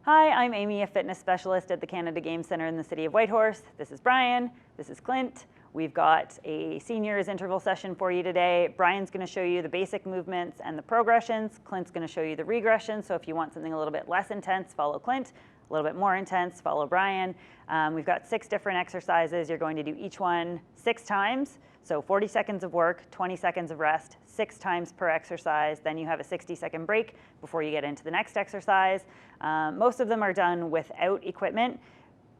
Hi, I'm Amy, a fitness specialist at the Canada Game Centre in the city of Whitehorse. This is Brian, this is Clint. We've got a seniors interval session for you today. Brian's gonna show you the basic movements and the progressions. Clint's gonna show you the regressions. So if you want something a little bit less intense, follow Clint. A little bit more intense, follow Brian. We've got 6 different exercises. You're going to do each one 6 times. So 40 seconds of work, 20 seconds of rest, 6 times per exercise. Then you have a 60-second break before you get into the next exercise. Most of them are done without equipment.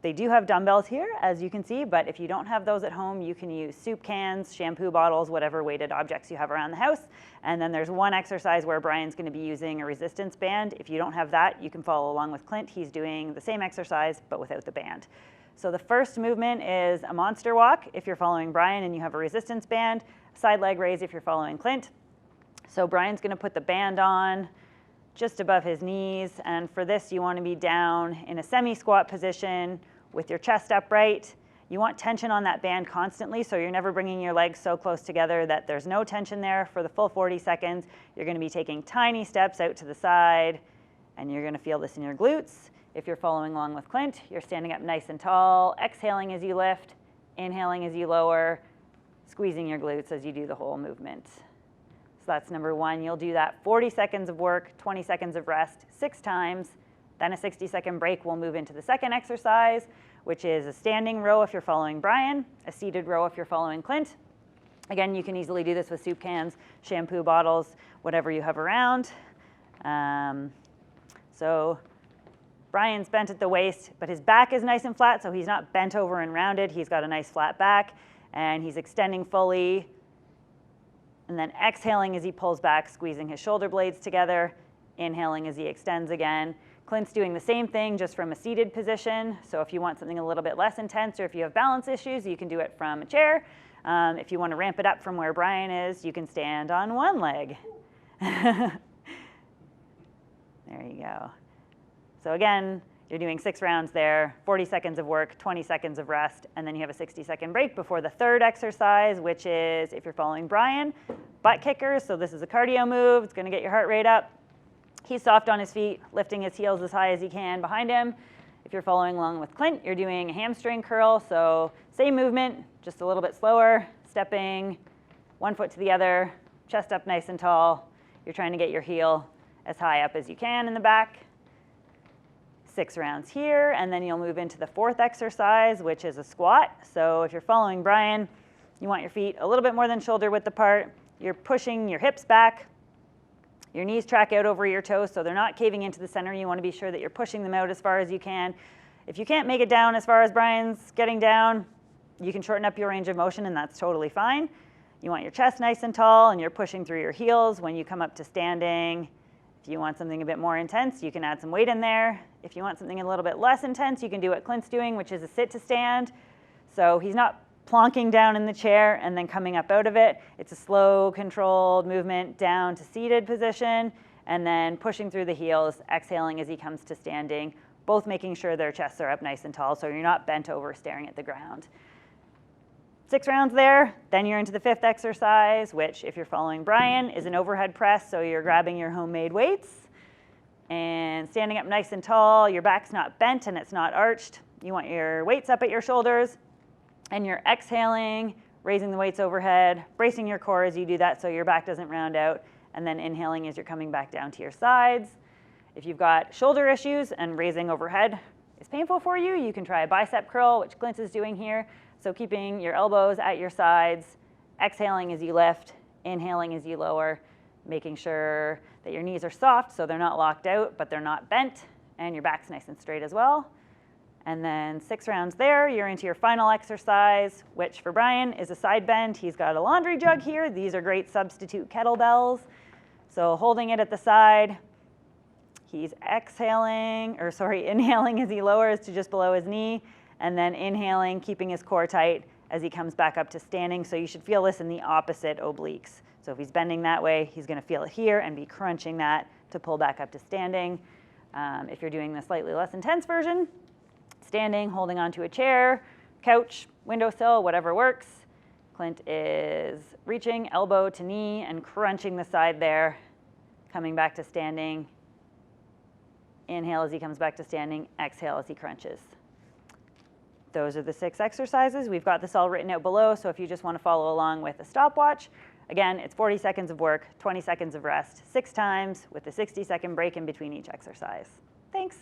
They do have dumbbells here, as you can see, but if you don't have those at home, you can use soup cans, shampoo bottles, whatever weighted objects you have around the house. And then there's one exercise where Brian's going to be using a resistance band. If you don't have that, you can follow along with Clint. He's doing the same exercise, but without the band. So the first movement is a monster walk if you're following Brian and you have a resistance band, side leg raise if you're following Clint. So Brian's going to put the band on just above his knees, and for this you want to be down in a semi-squat position with your chest upright. You want tension on that band constantly, so you're never bringing your legs so close together that there's no tension there for the full 40 seconds. You're going to be taking tiny steps out to the side, and you're going to feel this in your glutes. If you're following along with Clint, you're standing up nice and tall, exhaling as you lift, inhaling as you lower, squeezing your glutes as you do the whole movement. So that's number 1. You'll do that 40 seconds of work, 20 seconds of rest, 6 times. Then a 60-second break. We'll move into the second exercise, which is a standing row if you're following Brian, a seated row if you're following Clint. Again, you can easily do this with soup cans, shampoo bottles, whatever you have around. So Brian's bent at the waist, but his back is nice and flat, so he's not bent over and rounded. He's got a nice flat back, and he's extending fully, and then exhaling as he pulls back, squeezing his shoulder blades together, inhaling as he extends again. Clint's doing the same thing, just from a seated position. So if you want something a little bit less intense, or if you have balance issues, you can do it from a chair. If you want to ramp it up from where Brian is, you can stand on one leg. There you go. So again, you're doing 6 rounds there, 40 seconds of work, 20 seconds of rest, and then you have a 60-second break before the third exercise, which is, if you're following Brian, butt kickers. So this is a cardio move. It's going to get your heart rate up. He's soft on his feet, lifting his heels as high as he can behind him. If you're following along with Clint, you're doing a hamstring curl. So same movement, just a little bit slower, stepping one foot to the other, chest up nice and tall. You're trying to get your heel as high up as you can in the back. 6 rounds here, and then you'll move into the fourth exercise, which is a squat. So if you're following Brian, you want your feet a little bit more than shoulder width apart. You're pushing your hips back. Your knees track out over your toes, so they're not caving into the center. You want to be sure that you're pushing them out as far as you can. If you can't make it down as far as Brian's getting down, you can shorten up your range of motion, and that's totally fine. You want your chest nice and tall, and you're pushing through your heels when you come up to standing. If you want something a bit more intense, you can add some weight in there. If you want something a little bit less intense, you can do what Clint's doing, which is a sit to stand. So he's not plonking down in the chair and then coming up out of it. It's a slow, controlled movement down to seated position, and then pushing through the heels, exhaling as he comes to standing, both making sure their chests are up nice and tall so you're not bent over staring at the ground. 6 rounds there, then you're into the 5th exercise, which, if you're following Brian, is an overhead press. So you're grabbing your homemade weights and standing up nice and tall. Your back's not bent and it's not arched. You want your weights up at your shoulders, and you're exhaling, raising the weights overhead, bracing your core as you do that so your back doesn't round out, and then inhaling as you're coming back down to your sides. If you've got shoulder issues and raising overhead is painful for you, you can try a bicep curl, which Clint is doing here. So keeping your elbows at your sides, exhaling as you lift, inhaling as you lower, making sure that your knees are soft so they're not locked out, but they're not bent, and your back's nice and straight as well. And then 6 rounds there, you're into your final exercise, which for Brian is a side bend. He's got a laundry jug here. These are great substitute kettlebells. So holding it at the side, he's inhaling as he lowers to just below his knee, and then inhaling, keeping his core tight as he comes back up to standing. So you should feel this in the opposite obliques. So if he's bending that way, he's going to feel it here and be crunching that to pull back up to standing. If you're doing the slightly less intense version, standing, holding onto a chair, couch, windowsill, whatever works. Clint is reaching elbow to knee and crunching the side there, coming back to standing, Inhale as he comes back to standing, exhale as he crunches. Those are the 6 exercises. We've got this all written out below, so if you just want to follow along with a stopwatch, again, it's 40 seconds of work, 20 seconds of rest, 6 times with a 60-second break in between each exercise. Thanks.